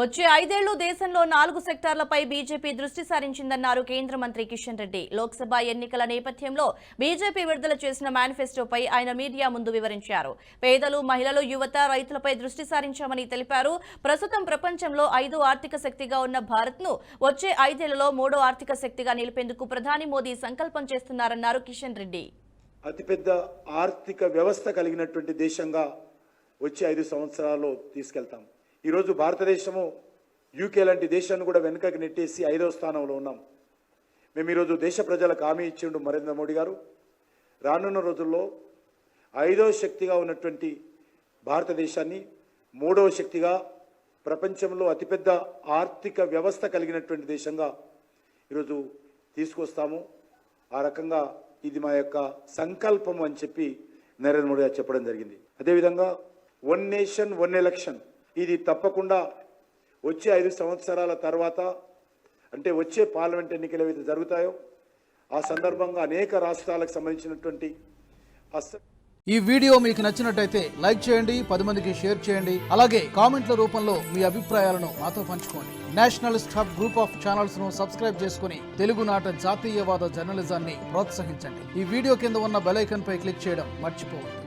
వచ్చే 5 ఏళ్లు దేశంలో 4 సెక్టార్లపై బీజేపీ దృష్టి సారించిందన్నారు కేంద్ర మంత్రి కిషన్ రెడ్డి. లోక్సభ ఎన్నికల నేపథ్యంలో బీజేపీ విడుదల చేసిన మేనిఫెస్టోపై ఆయన మీడియా ముందు వివరించారు. పేదలు, మహిళలు, యువత, రైతులపై దృష్టి సారించామని తెలిపారు. ప్రస్తుతం ప్రపంచంలో 5వ ఆర్థిక శక్తిగా ఉన్న భారత్ను వచ్చే 5 ఏళ్లలో 3వ ఆర్థిక శక్తిగా నిలిపేందుకు ప్రధాని మోదీ సంకల్పం చేస్తున్నారన్నారు కిషన్ రెడ్డి. అతిపెద్ద ఆర్థిక వ్యవస్థ కలిగినటువంటి దేశంగా వచ్చే 5 సంవత్సరాల్లో తీసుకెళ్తాం. ఈరోజు భారతదేశము యూకే లాంటి దేశాన్ని కూడా వెనుకకి నెట్టేసి 5వ స్థానంలో ఉన్నాం. మేము ఈరోజు దేశ ప్రజలకు హామీ ఇచ్చిండు నరేంద్ర మోడీ గారు. రానున్న రోజుల్లో 5వ శక్తిగా ఉన్నటువంటి భారతదేశాన్ని 3వ శక్తిగా, ప్రపంచంలో అతిపెద్ద ఆర్థిక వ్యవస్థ కలిగినటువంటి దేశంగా ఈరోజు తీసుకొస్తాము. ఆ రకంగా ఇది మా యొక్క సంకల్పం అని చెప్పి నరేంద్ర మోడీ గారు చెప్పడం జరిగింది. అదేవిధంగా 1 నేషన్ 1 ఎలక్షన్, ఇది తప్పకుండా వచ్చే 5 సంవత్సరాల తర్వాత, అంటే వచ్చే పార్లమెంట్ ఎన్నికలు ఏవైతే జరుగుతాయో ఆ సందర్భంగా అనేక రాష్ట్రాలకు సంబంధించినటువంటి ఈ వీడియో మీకు నచ్చినట్టయితే లైక్ చేయండి, 10 మందికి షేర్ చేయండి. అలాగే కామెంట్ల రూపంలో మీ అభిప్రాయాలను మాతో పంచుకోండి. Nationalist hub group of channels ను సబ్స్క్రైబ్ చేసుకుని తెలుగునాట జాతీయవాద జర్నలిజాన్ని ప్రోత్సహించండి. ఈ వీడియో కింద ఉన్న బెల్ ఐకాన్ పై క్లిక్ చేయడం మర్చిపోవద్దు.